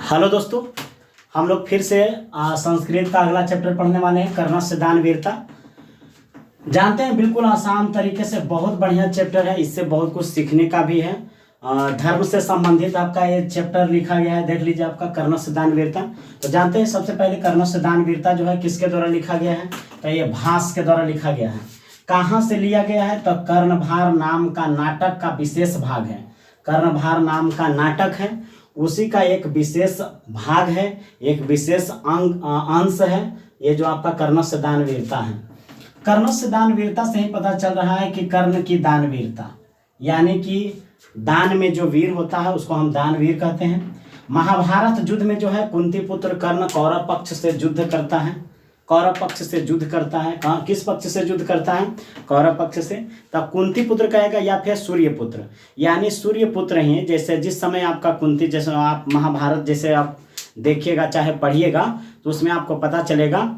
Hello दोस्तों, हम लोग फिर से संस्कृत का अगला चैप्टर पढ़ने वाले हैं, कर्मस्य दान वीरता। जानते हैं बिल्कुल आसान तरीके से, बहुत बढ़िया चैप्टर है, इससे बहुत कुछ सीखने का भी है। धर्म से संबंधित आपका ये चैप्टर लिखा गया है, देख लीजिए आपका कर्मस्य दान वीरता। तो जानते हैं सबसे पहले कर्मस्य दान वीरता जो है किसके द्वारा लिखा गया है, तो ये भास के द्वारा लिखा गया है। कहाँ से लिया गया है, तो कर्णभार नाम का नाटक का विशेष भाग है। कर्णभार नाम का नाटक है, उसी का एक विशेष भाग है, एक विशेष अंश है ये जो आपका कर्मस्य दान वीरता है। कर्मस्य दान वीरता से ही पता चल रहा है कि कर्ण की दान वीरता, यानी कि दान में जो वीर होता है उसको हम दानवीर कहते हैं। महाभारत युद्ध में जो है कुंती पुत्र कर्ण कौरव पक्ष से युद्ध करता है, कौरव पक्ष से युद्ध करता है। कहाँ, किस पक्ष से युद्ध करता है, कौरव पक्ष से। तब कुंती पुत्र कहेगा या फिर सूर्य पुत्र, यानी सूर्य पुत्र ही। जैसे जिस समय आपका कुंती, जैसे आप महाभारत जैसे आप देखिएगा चाहे पढ़िएगा तो उसमें आपको पता चलेगा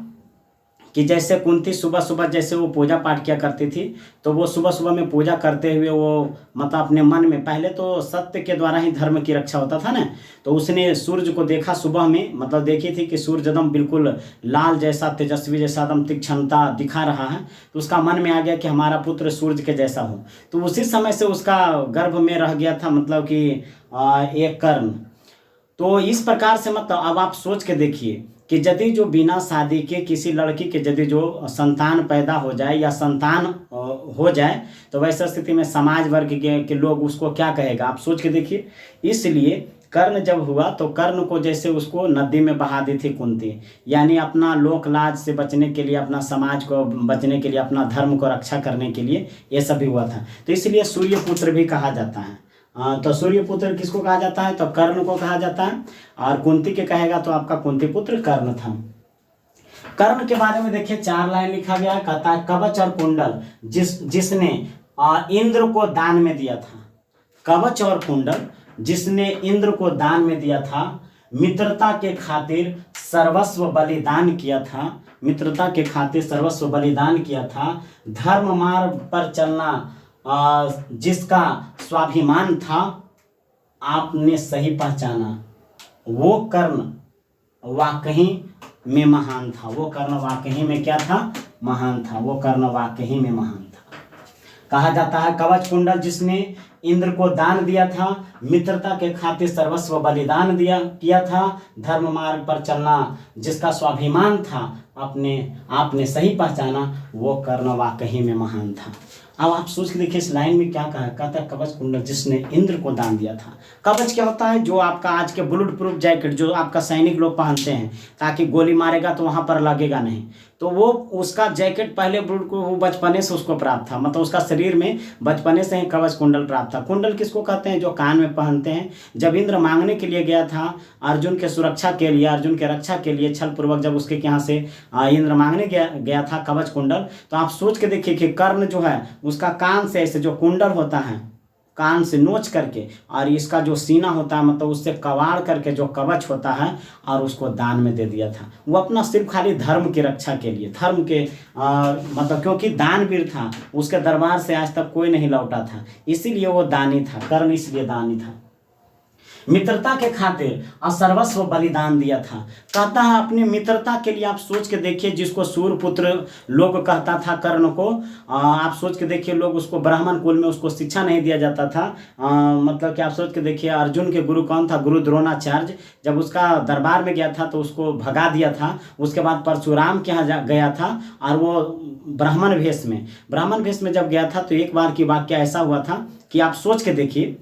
कि जैसे कुंती सुबह सुबह जैसे वो पूजा पाठ किया करती थी, तो वो सुबह सुबह में पूजा करते हुए वो मतलब अपने मन में, पहले तो सत्य के द्वारा ही धर्म की रक्षा होता था ना, तो उसने सूर्य को देखा सुबह में, मतलब देखी थी कि सूर्य एकदम बिल्कुल लाल जैसा, तेजस्वी जैसा, एकदम तीक्ष्णता दिखा रहा है। तो उसका मन में आ गया कि हमारा पुत्र सूर्य के जैसा हो। तो उसी समय से उसका गर्भ में रह गया था, मतलब कि एक कर्ण। तो इस प्रकार से मतलब अब आप सोच के देखिए कि यदि जो बिना शादी के किसी लड़की के यदि जो संतान पैदा हो जाए या संतान हो जाए, तो वैसे स्थिति में समाज वर्ग के लोग उसको क्या कहेगा, आप सोच के देखिए। इसलिए कर्ण जब हुआ तो कर्ण को जैसे उसको नदी में बहा दी थी कुंती, यानी अपना लोक लाज से बचने के लिए, अपना समाज को बचने के लिए, अपना धर्म को रक्षा करने के लिए ये सब भी हुआ था। तो इसलिए सूर्य पुत्र भी कहा जाता है। तो सूर्य पुत्र किसको कहा जाता है, तो कर्ण को कहा जाता है। और कुंती के कहेगा तो आपका कुंती पुत्र कर्ण था। कर्ण के बारे में देखिए 4 लाइन लिखा गया है, कहता है कवच और कुंडल जिसने इंद्र को दान में दिया था। कवच और कुंडल जिसने इंद्र को दान में दिया था, मित्रता के खातिर सर्वस्व बलिदान किया था, मित्रता के खातिर सर्वस्व बलिदान किया था। धर्म मार्ग पर चलना जिसका स्वाभिमान था, आपने सही पहचाना, वो कर्ण वाकई में महान था। वो कर्ण वाकई में क्या था, महान था। वो कर्ण वाकई में महान था। कहा जाता है कवच कुंडल जिसने इंद्र को दान दिया था, मित्रता के खातिर सर्वस्व बलिदान किया था, धर्म मार्ग पर चलना जिसका स्वाभिमान था, आपने सही पहचाना, वो कर्ण वाकई में महान था। अब आप सोच के देखिए इस लाइन में क्या कहा, कहता है कवच कुंडल जिसने इंद्र को दान दिया था। कवच क्या होता है, जो आपका आज के बुलेट प्रूफ जैकेट जो आपका सैनिक लोग पहनते हैं, ताकि गोली मारेगा तो वहां पर लगेगा नहीं। तो वो उसका जैकेट पहले बुलेट को बचपने से उसको प्राप्त था, मतलब उसका शरीर में बचपने से ही कवच कुंडल प्राप्त था। कुंडल किसको कहते हैं, जो कान में पहनते हैं। जब इंद्र मांगने के लिए गया था अर्जुन के सुरक्षा के लिए, अर्जुन के रक्षा के लिए, छल पूर्वक जब उसके यहाँ से इंद्र मांगने गया था कवच कुंडल, तो आप सोच के देखिए कि कर्ण जो है उसका कान से ऐसे जो कुंडल होता है, कान से नोच करके, और इसका जो सीना होता है मतलब उससे कवाड़ करके जो कवच होता है, और उसको दान में दे दिया था। वो अपना सिर्फ खाली धर्म की रक्षा के लिए, धर्म के मतलब क्योंकि दानवीर था, उसके दरबार से आज तक कोई नहीं लौटा था, इसीलिए वो दानी था। कर्ण इसलिए दानी था। मित्रता के खातिर सर्वस्व बलिदान दिया था। कहता है अपनी मित्रता के लिए, आप सोच के देखिए, जिसको सूर्यपुत्र लोग कहता था कर्ण को, आप सोच के देखिए, लोग उसको ब्राह्मण कुल में उसको शिक्षा नहीं दिया जाता था। मतलब कि आप सोच के देखिए अर्जुन के गुरु कौन था, गुरु द्रोणाचार्य। जब उसका दरबार में गया था तो उसको भगा दिया था। उसके बाद परशुराम के यहाँ गया था, और वो ब्राह्मण भेष में जब गया था तो एक बार की वाक्य ऐसा हुआ था कि आप सोच के देखिए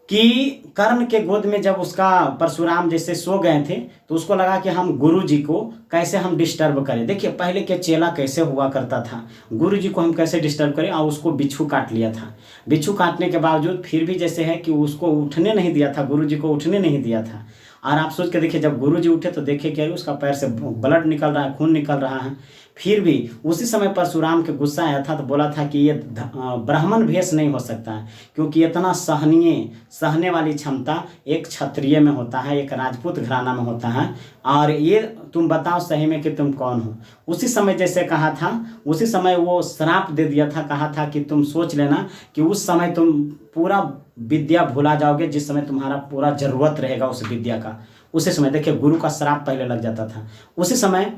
कि कर्ण के गोद में जब उसका परशुराम जैसे सो गए थे, तो उसको लगा कि हम गुरु जी को कैसे हम डिस्टर्ब करें। देखिए पहले के चेला कैसे हुआ करता था, गुरु जी को हम कैसे डिस्टर्ब करें, और उसको बिच्छू काट लिया था। बिच्छू काटने के बावजूद फिर भी जैसे है कि उसको उठने नहीं दिया था, गुरु जी को उठने नहीं दिया था। और आप सोच के देखिए जब गुरु जी उठे तो देखे कि उसका पैर से ब्लड निकल रहा है, खून निकल रहा है। फिर भी उसी समय परशुराम के गुस्सा आया था, तो बोला था कि ये ब्राह्मण भेष नहीं हो सकता है, क्योंकि इतना सहने वाली क्षमता एक क्षत्रिय में होता है, एक राजपूत घराना में होता है। और ये तुम बताओ सही में कि तुम कौन हो। उसी समय जैसे कहा था, उसी समय वो श्राप दे दिया था, कहा था कि तुम सोच लेना कि उस समय तुम पूरा विद्या भुला जाओगे, जिस समय तुम्हारा पूरा जरूरत रहेगा उस विद्या का, उसी समय देखिए गुरु का श्राप पहले लग जाता था। उसी समय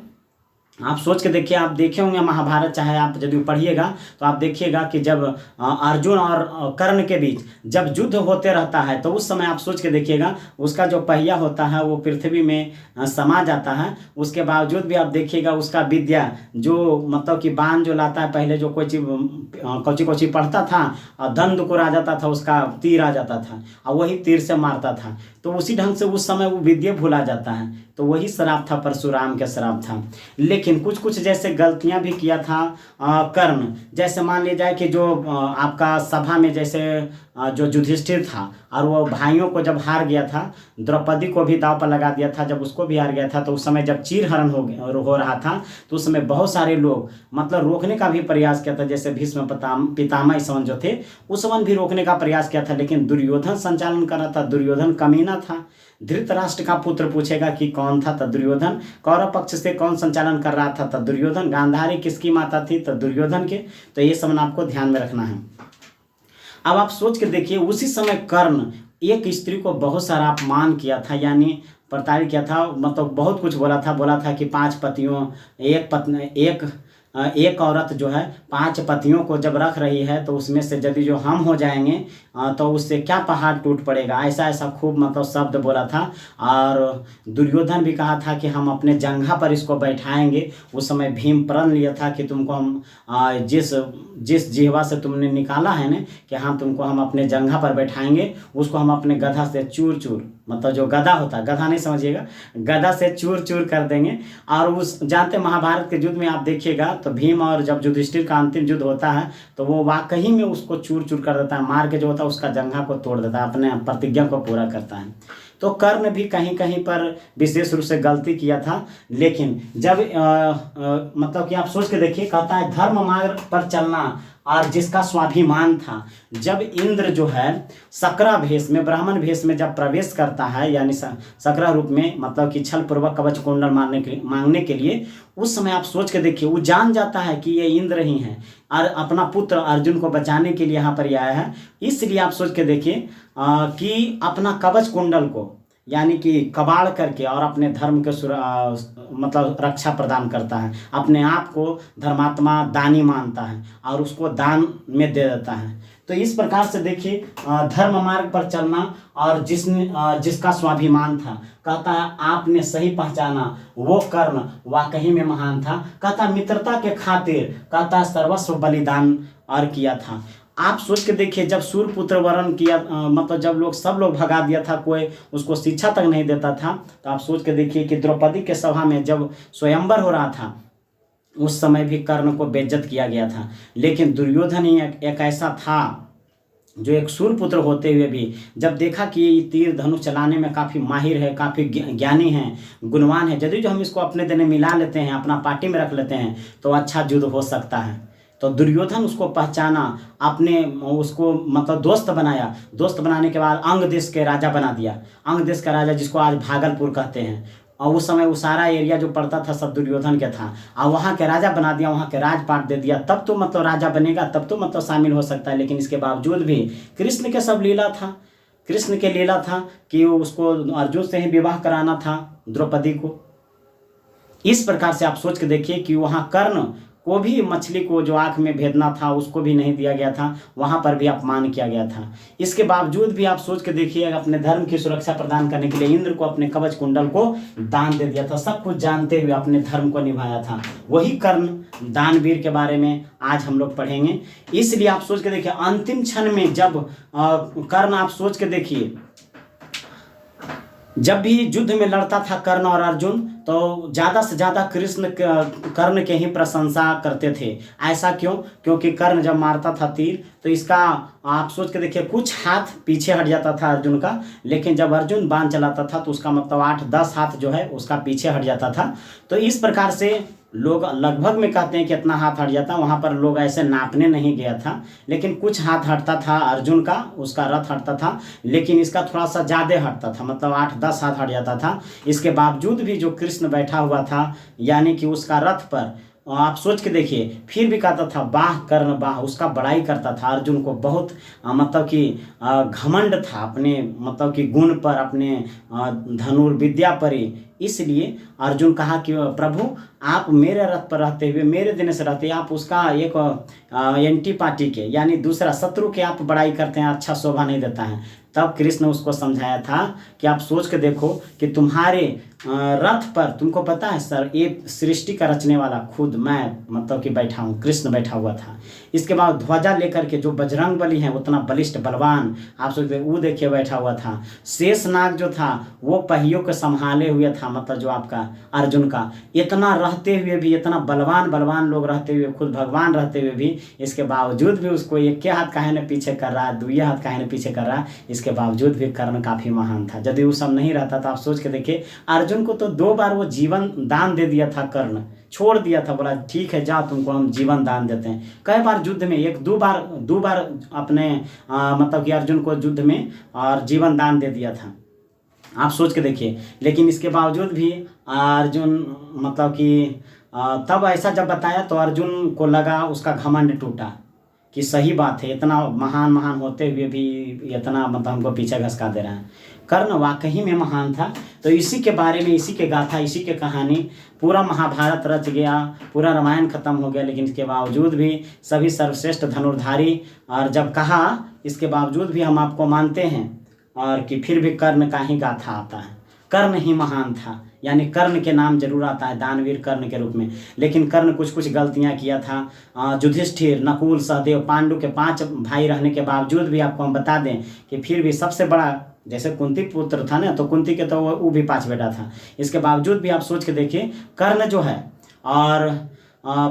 आप सोच के देखिए, आप देखे होंगे महाभारत, चाहे आप यदि पढ़िएगा तो आप देखिएगा कि जब अर्जुन और कर्ण के बीच जब युद्ध होते रहता है तो उस समय आप सोच के देखिएगा उसका जो पहिया होता है वो पृथ्वी में समा जाता है। उसके बावजूद भी आप देखिएगा उसका विद्या जो मतलब कि बाण जो लाता है, पहले जो कोई चीज कोची कोची पढ़ता था और दंड को आ जाता था, उसका तीर आ जाता था और वही तीर से मारता था। तो उसी ढंग से उस समय वो विद्या भुला जाता है। तो वही श्राप था, परशुराम का श्राप था। लेकिन कुछ कुछ जैसे गलतियां भी किया था कर्ण, जैसे मान लिया जाए कि जो आपका सभा में जैसे जो युधिष्ठिर था और वो भाइयों को जब हार गया था, द्रौपदी को भी दांव पर लगा दिया था, जब उसको भी हार गया था, तो उस समय जब चीरहरण हो रहा था तो उस समय बहुत सारे लोग मतलब रोकने का भी प्रयास किया था। जैसे भीष्म पितामह सवन जो थे उस सवन भी रोकने का प्रयास किया था, लेकिन दुर्योधन संचालन कर रहा था। दुर्योधन कमीना था। धृतराष्ट्र का पुत्र पूछेगा कि कौन था, तो दुर्योधन। कौरव पक्ष से कौन संचालन कर रहा था, तो दुर्योधन। गांधारी किसकी माता थी, तो दुर्योधन के। तो ये सब आपको ध्यान में रखना है। अब आप सोच के देखिए उसी समय कर्ण एक स्त्री को बहुत सारा अपमान किया था, यानी प्रताड़ित किया था, मतलब बहुत कुछ बोला था कि 5 पतियों एक औरत जो है 5 पतियों को जब रख रही है तो उसमें से यदि जो हम हो जाएंगे तो उससे क्या पहाड़ टूट पड़ेगा, ऐसा ऐसा खूब मतलब शब्द बोला था। और दुर्योधन भी कहा था कि हम अपने जंघा पर इसको बैठाएंगे। उस समय भीम प्रण लिया था कि तुमको हम जिस जिह्वा से तुमने निकाला है ना कि हाँ तुमको हम अपने जंघा पर बैठाएंगे, उसको हम अपने गधा से चूर चूर, मतलब जो गधा होता है, गधा नहीं समझिएगा, गधा से चूर चूर कर देंगे। और उस जानते महाभारत के युद्ध में आप देखिएगा तो भीम और जब युधिष्ठिर का अंतिम युद्ध होता है तो वो वाकई में उसको चूर चूर कर देता है, मार के जो होता है उसका जंघा को तोड़ देता है, अपने प्रतिज्ञा को पूरा करता है। तो कर्ण भी कहीं कहीं पर विशेष रूप से गलती किया था। लेकिन जब मतलब कि आप सोच के देखिए, कहता है धर्म मार्ग पर चलना और जिसका स्वाभिमान था। जब इंद्र जो है सकरा भेष में, ब्राह्मण भेष में जब प्रवेश करता है, यानी सकरा रूप में, मतलब कि छल पूर्वक कवच कुंडल मांगने के लिए, उस समय आप सोच के देखिए वो जान जाता है कि ये इंद्र ही है और अपना पुत्र अर्जुन को बचाने के लिए यहाँ पर आया है। इसलिए आप सोच के देखिए कि अपना कवच कुंडल को यानी कि कबाड़ करके और अपने धर्म के मतलब रक्षा प्रदान करता है, अपने आप को धर्मात्मा दानी मानता है और उसको दान में दे देता है। तो इस प्रकार से देखिए धर्म मार्ग पर चलना और जिसका स्वाभिमान था, कहता है आपने सही पहचाना, वो कर्ण वाकई में महान था। कहता मित्रता के खातिर, कहता सर्वस्व बलिदान और किया था। आप सोच के देखिए जब सूर्यपुत्र वरण किया, मतलब जब सब लोग भगा दिया था, कोई उसको शिक्षा तक नहीं देता था, तो आप सोच के देखिए कि द्रौपदी के सभा में जब स्वयंवर हो रहा था उस समय भी कर्ण को बेइज्जत किया गया था। लेकिन दुर्योधन ही एक ऐसा था जो एक सूर्यपुत्र होते हुए भी जब देखा कि ये तीर धनुष चलाने में काफ़ी माहिर है, काफ़ी ज्ञानी है, गुणवान है, यदि जो हम इसको अपने देने मिला लेते हैं, अपना पार्टी में रख लेते हैं तो अच्छा युद्ध हो सकता है। तो दुर्योधन उसको पहचाना, अपने उसको मतलब दोस्त बनाया। दोस्त बनाने के बाद अंग देश के राजा बना दिया। अंग देश का राजा जिसको आज भागलपुर कहते हैं, और उस समय वो सारा एरिया जो पड़ता था सब दुर्योधन के था, और वहाँ के राजा बना दिया, वहाँ के राजपाट दे दिया। तब तो मतलब राजा बनेगा, तब तो मतलब शामिल हो सकता है। लेकिन इसके बावजूद भी कृष्ण के सब लीला था, कृष्ण के लीला था कि उसको अर्जुन से ही विवाह कराना था द्रौपदी को। इस प्रकार से आप सोच के देखिए कि वहाँ कर्ण को भी मछली को जो आँख में भेदना था उसको भी नहीं दिया गया था, वहाँ पर भी अपमान किया गया था। इसके बावजूद भी आप सोच के देखिए अपने धर्म की सुरक्षा प्रदान करने के लिए इंद्र को अपने कवच कुंडल को दान दे दिया था। सब कुछ जानते हुए अपने धर्म को निभाया था। वही कर्ण दानवीर के बारे में आज हम लोग पढ़ेंगे। इसलिए आप सोच के देखिए अंतिम क्षण में जब कर्ण, आप सोच के देखिए जब भी युद्ध में लड़ता था कर्ण और अर्जुन, तो ज़्यादा से ज़्यादा कृष्ण कर्ण के ही प्रशंसा करते थे। ऐसा क्यों? क्योंकि कर्ण जब मारता था तीर तो इसका आप सोच के देखिए कुछ हाथ पीछे हट जाता था अर्जुन का, लेकिन जब अर्जुन बाण चलाता था तो उसका मतलब 8-10 हाथ जो है उसका पीछे हट जाता था। तो इस प्रकार से लोग लगभग में कहते हैं कि इतना हाथ हट जाता, वहाँ पर लोग ऐसे नापने नहीं गया था, लेकिन कुछ हाथ हटता था अर्जुन का, उसका रथ हटता था, लेकिन इसका थोड़ा सा ज़्यादा हटता था, मतलब 8-10 हाथ हट जाता था। इसके बावजूद भी जो कृष्ण बैठा हुआ था, यानी कि उसका रथ पर आप सोच के देखिए, फिर भी कहता था वाह कर्ण वाह, उसका बड़ाई करता था। अर्जुन को बहुत मतलब कि घमंड था अपने मतलब कि गुण पर, अपने धनुर्विद्या पर ही। इसलिए अर्जुन कहा कि प्रभु आप मेरे रथ पर रहते हुए, मेरे देने से रहते, आप उसका एक एंटी पार्टी के यानी दूसरा शत्रु के आप बड़ाई करते हैं, अच्छा शोभा नहीं देता है। तब कृष्ण उसको समझाया था कि आप सोच के देखो कि तुम्हारे रथ पर, तुमको पता है सर, ये सृष्टि का रचने वाला खुद मैं मतलब कि बैठा हूँ, कृष्ण बैठा हुआ था। इसके बाद ध्वजा लेकर के जो बजरंग बली है उतना बलिष्ठ बलवान, आप सोचते वो देखिए बैठा हुआ था। शेषनाग जो था वो पहियों को संभाले हुए था, मतलब जो आपका अर्जुन का, इतना रहते हुए भी, इतना बलवान लोग रहते हुए, खुद भगवान रहते हुए भी, इसके बावजूद भी उसको एक के हाथ काहे न पीछे कर रहा है, दुए हाथ काहे न पीछे कर रहा है। इसके बावजूद भी कर्ण काफी महान था। यदि वो सब नहीं रहता तो आप सोच के देखिए, अर्जुन को तो 2 बार वो जीवन दान दे दिया था, कर्ण छोड़ दिया था, बोला ठीक है जा तुमको हम जीवन दान देते हैं। कई बार युद्ध में, 1-2 बार अपने मतलब कि अर्जुन को युद्ध में और जीवन दान दे दिया था, आप सोच के देखिए। लेकिन इसके बावजूद भी अर्जुन मतलब कि तब ऐसा जब बताया तो अर्जुन को लगा, उसका घमंड टूटा कि सही बात है, इतना महान होते हुए भी इतना मतलब हमको पीछे घसका दे रहा है। कर्ण वाकई में महान था। तो इसी के बारे में, इसी के गाथा, इसी के कहानी, पूरा महाभारत रच गया, पूरा रामायण खत्म हो गया। लेकिन इसके बावजूद भी सभी सर्वश्रेष्ठ धनुर्धारी, और जब कहा इसके बावजूद भी हम आपको मानते हैं, और कि फिर भी कर्ण का ही गाथा आता है। कर्ण ही महान था, यानी कर्ण के नाम जरूर आता है दानवीर कर्ण के रूप में। लेकिन कर्ण कुछ गलतियां किया था। युधिष्ठिर, नकुल, सहदेव, पांडु के 5 भाई रहने के बावजूद भी आपको हम बता दें कि फिर भी सबसे बड़ा, जैसे कुंती पुत्र था ना, तो कुंती के तो वो भी 5 बेटा था। इसके बावजूद भी आप सोच के देखिए, कर्ण जो है, और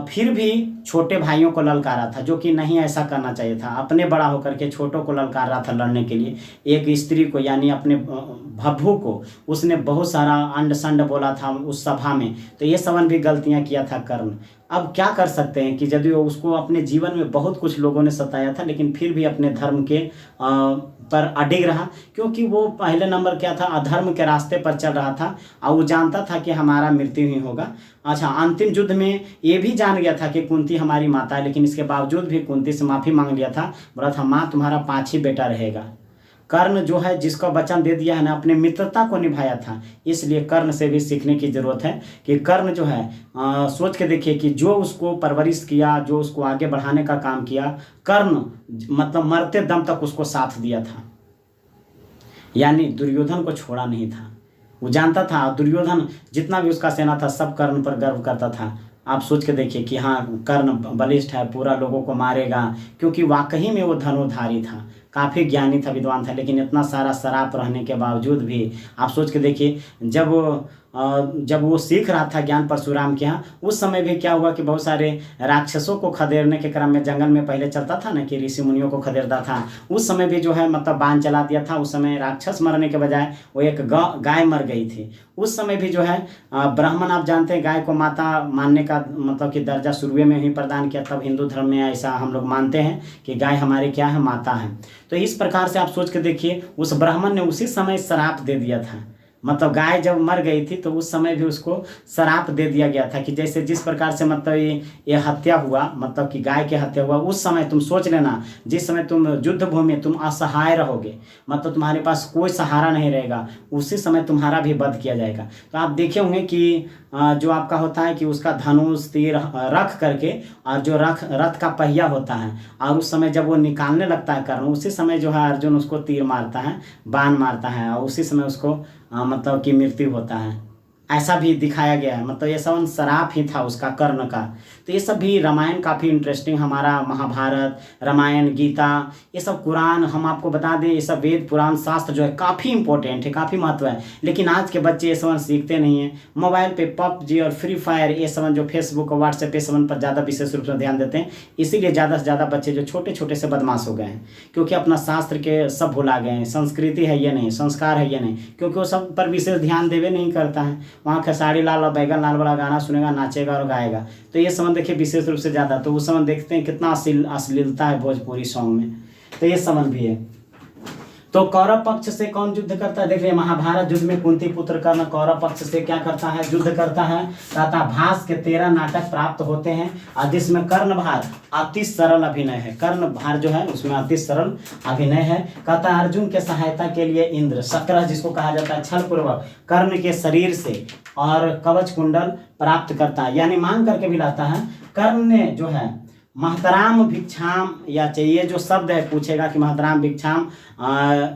फिर भी छोटे भाइयों को ललकारा था, जो कि नहीं ऐसा करना चाहिए था। अपने बड़ा होकर के छोटों को ललकार रहा था लड़ने के लिए। एक स्त्री को, यानी अपने भभू को, उसने बहुत सारा अंड संड बोला था उस सभा में। तो ये सबन भी गलतियां किया था कर्ण। अब क्या कर सकते हैं कि यदि उसको अपने जीवन में बहुत कुछ लोगों ने सताया था, लेकिन फिर भी अपने धर्म के पर अडिग रहा, क्योंकि वो पहले नंबर क्या था, अधर्म के रास्ते पर चल रहा था, और वो जानता था कि हमारा मृत्यु ही होगा। अच्छा, अंतिम युद्ध में ये भी जान गया था कि कुंती हमारी माता है, लेकिन इसके बावजूद भी कुंती से माफ़ी मांग लिया था, बोला था माँ तुम्हारा 5 ही बेटा रहेगा। कर्ण जो है, जिसका वचन दे दिया है ना, अपने मित्रता को निभाया था। इसलिए कर्ण से भी सीखने की जरूरत है कि कर्ण जो है, सोच के देखिए कि जो उसको परवरिश किया, जो उसको आगे बढ़ाने का काम किया, कर्ण मतलब मरते दम तक उसको साथ दिया था, यानी दुर्योधन को छोड़ा नहीं था। वो जानता था दुर्योधन जितना भी उसका सेना था सब कर्ण पर गर्व करता था। आप सोच के देखिए कि हाँ, कर्ण बलिष्ठ है, पूरा लोगों को मारेगा, क्योंकि वाकई में वो धनुर्धारी था, काफ़ी ज्ञानी था, विद्वान था। लेकिन इतना सारा शराप रहने के बावजूद भी आप सोच के देखिए, जब वो सीख रहा था ज्ञान परशुराम के यहाँ, उस समय भी क्या हुआ कि बहुत सारे राक्षसों को खदेड़ने के क्रम में, जंगल में पहले चलता था ना कि ऋषि मुनियों को खदेड़ता था, उस समय भी जो है मतलब बाण चला दिया था। उस समय राक्षस मरने के बजाय वो एक गाय मर गई थी। उस समय भी जो है ब्राह्मण, आप जानते हैं, गाय को माता मानने का मतलब कि दर्जा शुरू में ही प्रदान किया। तब हिंदू धर्म में ऐसा हम लोग मानते हैं कि गाय हमारी क्या है, माता है। तो इस प्रकार से आप सोच के देखिए, उस ब्राह्मण ने उसी समय श्राप दे दिया था। मतलब गाय जब मर गई थी तो उस समय भी उसको श्राप दे दिया गया था कि जैसे जिस प्रकार से मतलब ये हत्या हुआ, मतलब कि गाय की हत्या हुआ, उस समय तुम सोच लेना, जिस समय तुम युद्ध भूमि में तुम असहाय रहोगे, मतलब तुम्हारे पास कोई सहारा नहीं रहेगा, उसी समय तुम्हारा भी वध किया जाएगा। तो आप देखे होंगे कि जो आपका होता है कि उसका धनुष तीर रख करके, और जो रथ का पहिया होता है, और उस समय जब वो निकालने लगता है कर्ण, उसी समय जो है अर्जुन उसको तीर मारता है, बाण मारता है, और उसी समय उसको मतलब कि मृत्यु होता है। ऐसा भी दिखाया गया है। मतलब ये सब शराप ही था उसका, कर्ण का। तो ये सब भी रामायण काफ़ी इंटरेस्टिंग, हमारा महाभारत, रामायण, गीता, ये सब कुरान, हम आपको बता दें, ये सब वेद पुराण शास्त्र जो है काफ़ी इंपॉर्टेंट है, काफ़ी महत्व है। लेकिन आज के बच्चे ये सब सीखते नहीं हैं। मोबाइल पे पबजी और फ्री फायर, ये सब जो फेसबुक और व्हाट्सएप, ये सब पर ज़्यादा विशेष रूप से ध्यान देते हैं। इसीलिए ज़्यादा से ज़्यादा बच्चे जो छोटे छोटे से बदमाश हो गए हैं, क्योंकि अपना शास्त्र के सब भुला गए हैं। संस्कृति है ये नहीं, संस्कार है ये नहीं, क्योंकि वो सब पर विशेष ध्यान देवे नहीं करता है। वहाँ खेसारी लाल और बैगन लाल वाला गाना सुनेगा, नाचेगा और गाएगा। तो ये समझ देखिए विशेष रूप से ज़्यादा, तो उस समय देखते हैं कितना अश्लीलता है भोजपुरी सॉन्ग में। तो ये समझ भी है। तो कौरव पक्ष से कौन युद्ध करता है? देखिए महाभारत युद्ध में कुंती पुत्र कर्ण कौरव पक्ष से क्या करता है? युद्ध करता है। तथा भास के 13 नाटक प्राप्त होते हैं और जिसमें कर्णभार अति सरल अभिनय है। कर्णभार जो है उसमें अति सरल अभिनय है। कहता है अर्जुन के सहायता के लिए इंद्र शक्रह जिसको कहा जाता है छल पूर्वक कर्ण के शरीर से और कवच कुंडल प्राप्त करता है, यानी मांग करके भी लाता है। कर्ण ने जो है महतराम भिक्षाम याचे, ये जो शब्द है पूछेगा कि महतराम भिक्षाम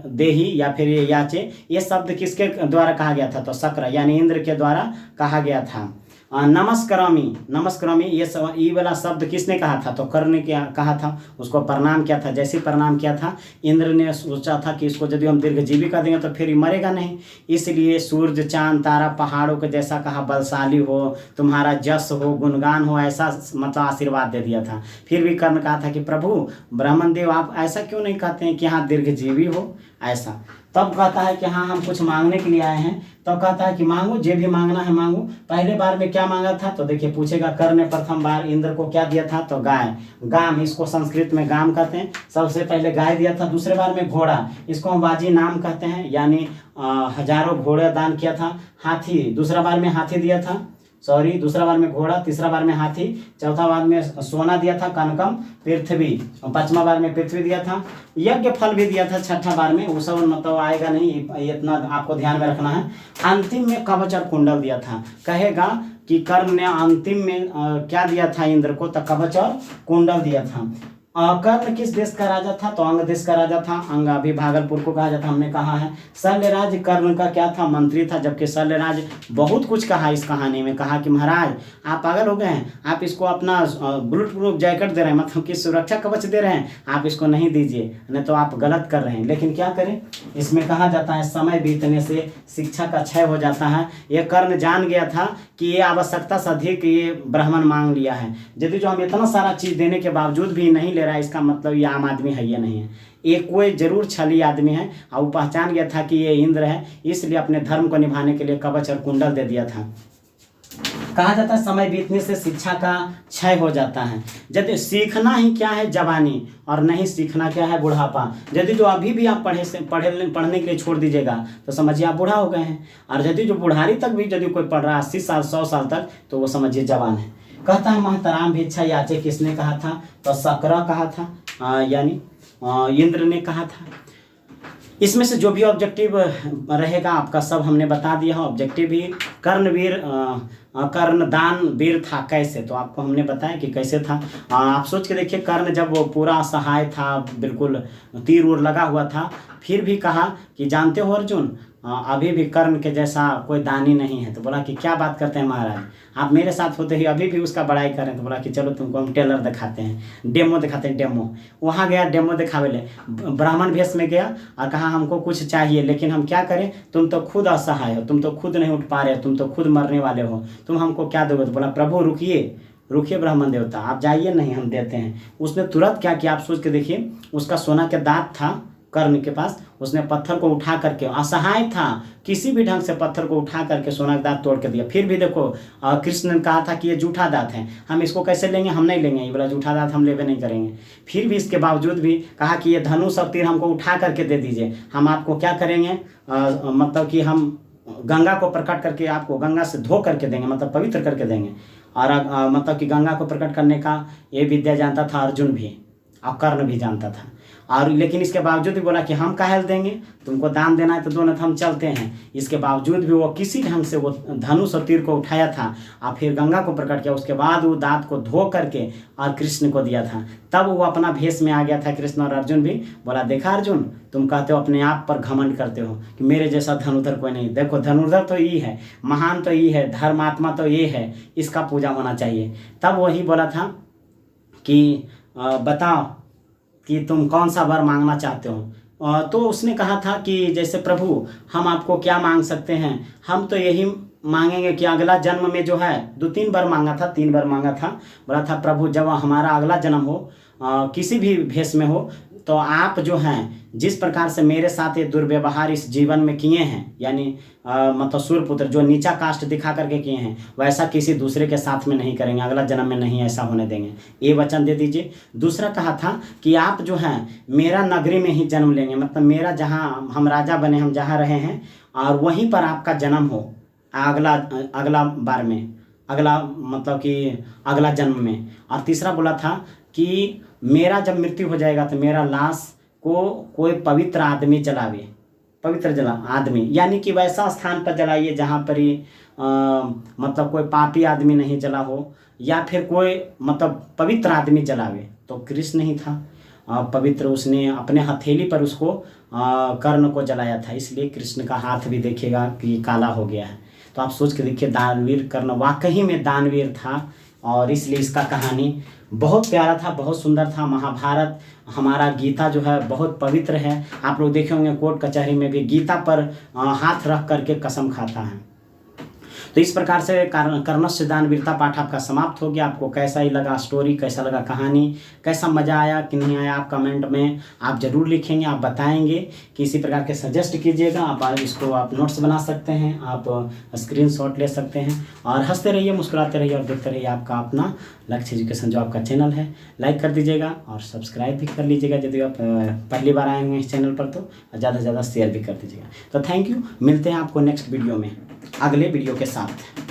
देही या फिर ये याचे, ये शब्द किसके द्वारा कहा गया था? तो शक्र यानी इंद्र के द्वारा कहा गया था। नमस्करामी, नमस्करामी ये वाला शब्द किसने कहा था? तो कर्ण ने क्या कहा था? उसको प्रणाम किया था। जैसे प्रणाम किया था इंद्र ने सोचा था कि इसको यदि हम दीर्घजीवी कर देंगे तो फिर ये मरेगा नहीं, इसलिए सूर्य चांद तारा पहाड़ों के जैसा कहा बलशाली हो, तुम्हारा जस हो, गुणगान हो, ऐसा मतलब आशीर्वाद दे दिया था। फिर भी कर्ण कहा था कि प्रभु ब्राह्मण देव आप ऐसा क्यों नहीं कहते हैं कि हाँ दीर्घजीवी हो ऐसा? तब कहता है कि हाँ हम कुछ मांगने के लिए आए हैं। तो कहता है कि मांगो, जो भी मांगना है मांगो। पहले बार में क्या मांगा था? तो देखिए पूछेगा कर्ण ने प्रथम बार इंद्र को क्या दिया था? तो गाय, गाम, इसको संस्कृत में गाम कहते हैं। सबसे पहले गाय दिया था। दूसरे बार में घोड़ा, इसको हम बाजी नाम कहते हैं, यानी हजारों घोड़े दान किया था। हाथी, दूसरा बार में हाथी दिया था, सॉरी दूसरा बार में घोड़ा, तीसरा बार में हाथी, चौथा बार में सोना दिया था कनकम, पृथ्वी, और पांचवा बार में पृथ्वी दिया था। यज्ञ फल भी दिया था छठा बार में, वो सब मतलब आएगा नहीं, इतना आपको ध्यान में रखना है। अंतिम में कवच और कुंडल दिया था। कहेगा कि कर्ण ने अंतिम में क्या दिया था इंद्र को? तो कवच और कुंडल दिया था। कर्ण किस देश का राजा था? तो अंग देश का राजा था। अंग अभी भागलपुर को कहा जाता, हमने कहा है। शल्यराज कर्ण का क्या था? मंत्री था। जबकि शल्यराज बहुत कुछ कहा इस कहानी में, कहा कि महाराज आप पागल हो गए हैं, आप इसको अपना बुलेट प्रूफ जैकेट दे रहे हैं, मतलब कि सुरक्षा कवच दे रहे हैं, आप इसको नहीं दीजिए, नहीं तो आप गलत कर रहे हैं। लेकिन क्या करें, इसमें कहा जाता है समय बीतने से शिक्षा का क्षय हो जाता है। ये कर्ण जान गया था कि ये आवश्यकता से अधिक ये ब्राह्मण मांग लिया है। यदि जो हम इतना सारा चीज़ देने के बावजूद भी नहीं ले रहा है, इसका मतलब ये आम आदमी है, ये नहीं है, ये कोई जरूर छली आदमी है। और वो पहचान गया था कि ये इंद्र है, इसलिए अपने धर्म को निभाने के लिए कवच और कुंडल दे दिया था। कहा जाता है समय बीतने से शिक्षा का क्षय हो जाता है। यदि सीखना ही क्या है जवानी, और नहीं सीखना क्या है बुढ़ापा। यदि जो अभी भी आप पढ़ने के लिए छोड़ दीजिएगा तो समझिए आप बूढ़ा हो गए हैं। और यदि जो बुढ़ारी तक भी यदि कोई पढ़ रहा है 80 साल 100 साल तक, तो वो समझिए जवान है। कहता है महतराम भिक्षा याचे किसने कहा था? तो शक्र कहा था, यानी इंद्र ने कहा था। इसमें से जो भी ऑब्जेक्टिव रहेगा आपका सब हमने बता दिया है। ऑब्जेक्टिव भी कर्णवीर कर्णदान वीर था कैसे, तो आपको हमने बताया कि कैसे था। आप सोच के देखिए, कर्ण जब वो पूरा असहाय था, बिल्कुल तीर उर लगा हुआ था, फिर भी कहा कि जानते हो अर्जुन अभी भी कर्ण के जैसा कोई दानी नहीं है। तो बोला कि क्या बात करते हैं महाराज, आप मेरे साथ होते ही अभी भी उसका बड़ाई करें। तो बोला कि चलो तुमको हम टेलर दिखाते हैं, डेमो दिखाते हैं, डेमो। वहाँ गया डेमो दिखावे ले, ब्राह्मण भेष में गया और कहा हमको कुछ चाहिए, लेकिन हम क्या करें, तुम तो खुद असहाय हो, तुम तो खुद नहीं उठ पा रहे हो, तुम तो खुद मरने वाले हो, तुम हमको क्या दोगे? तो बोला प्रभु रुकिए ब्राह्मण देवता, आप जाइए, नहीं हम देते हैं। उसने तुरंत क्या किया, आप सोच के देखिए, उसका सोना के दांत था कर्ण के पास, उसने पत्थर को उठा करके, असहाय था, किसी भी ढंग से पत्थर को उठा करके सोना का दांत तोड़ के दिया। फिर भी देखो कृष्ण ने कहा था कि ये जूठा दांत है, हम इसको कैसे लेंगे, हम नहीं लेंगे, ये बोला जूठा दांत हम लेवे नहीं करेंगे। फिर भी इसके बावजूद भी कहा कि ये धनुष और तीर हमको उठा करके दे दीजिए, हम आपको क्या करेंगे, मतलब कि हम गंगा को प्रकट करके आपको गंगा से धो करके देंगे, मतलब पवित्र करके देंगे। और मतलब कि गंगा को प्रकट करने का ये विद्या जानता था अर्जुन भी और कर्ण भी जानता था। और लेकिन इसके बावजूद भी बोला कि हम काहे देंगे, तुमको दान देना है तो दो, न तो हम चलते हैं। इसके बावजूद भी वो किसी ढंग से वो धनुष और तीर को उठाया था और फिर गंगा को प्रकट किया। उसके बाद वो दांत को धो करके और कृष्ण को दिया था। तब वो अपना भेष में आ गया था कृष्ण। और अर्जुन भी बोला, देखा अर्जुन, तुम कहते हो अपने आप पर घमंड करते हो कि मेरे जैसा धनुर्धर कोई नहीं। देखो धनुर्धर तो ये है, महान तो ये है, धर्मात्मा तो ये है, इसका पूजा होना चाहिए। तब वही बोला था कि बताओ कि तुम कौन सा वर मांगना चाहते हो। तो उसने कहा था कि जैसे प्रभु हम आपको क्या मांग सकते हैं, हम तो यही मांगेंगे कि अगला जन्म में जो है 2-3 बार मांगा था, 3 बार मांगा था। बोला था प्रभु जब हमारा अगला जन्म हो किसी भी भेष में हो तो आप जो हैं जिस प्रकार से मेरे साथ ये दुर्व्यवहार इस जीवन में किए हैं, यानी मतलब सूर्यपुत्र जो नीचा कास्ट दिखा करके किए हैं, वैसा किसी दूसरे के साथ में नहीं करेंगे, अगला जन्म में नहीं ऐसा होने देंगे, ये वचन दे दीजिए। दूसरा कहा था कि आप जो हैं मेरा नगरी में ही जन्म लेंगे, मतलब मेरा जहाँ हम राजा बने, हम जहाँ रहे हैं और वहीं पर आपका जन्म हो अगला अगला बार में, अगला मतलब कि अगला जन्म में। और तीसरा बोला था कि मेरा जब मृत्यु हो जाएगा तो मेरा लाश को कोई पवित्र आदमी जलावे, पवित्र आदमी यानी कि वैसा स्थान पर जलाइए जहाँ पर ही मतलब कोई पापी आदमी नहीं जला हो, या फिर कोई मतलब पवित्र आदमी जलावे। तो कृष्ण ही था पवित्र, उसने अपने हथेली पर उसको कर्ण को जलाया था, इसलिए कृष्ण का हाथ भी देखिएगा कि काला हो गया है। तो आप सोच के देखिए, दानवीर कर्ण वाकई में दानवीर था, और इसलिए इसका कहानी बहुत प्यारा था, बहुत सुंदर था। महाभारत हमारा गीता जो है बहुत पवित्र है। आप लोग देखे होंगे कोर्ट कचहरी में भी गीता पर हाथ रख करके कसम खाता है। तो इस प्रकार से कर्णस्य दानवीरता पाठ आपका समाप्त हो गया। आपको कैसा ही लगा स्टोरी, कैसा लगा कहानी, कैसा मज़ा आया कि नहीं आया, आप कमेंट में आप ज़रूर लिखेंगे, आप बताएंगे कि इसी प्रकार के सजेस्ट कीजिएगा। आप इसको आप नोट्स बना सकते हैं, आप स्क्रीनशॉट ले सकते हैं, और हंसते रहिए, मुस्कुराते रहिए और देखते रहिए आपका अपना लक्ष्य एजुकेशन जो आपका चैनल है। लाइक कर दीजिएगा और सब्सक्राइब भी कर लीजिएगा यदि आप पहली बार आए हुए इस चैनल पर, तो ज़्यादा से ज़्यादा शेयर भी कर दीजिएगा। तो थैंक यू, मिलते हैं आपको नेक्स्ट वीडियो में अगले वीडियो के साथ।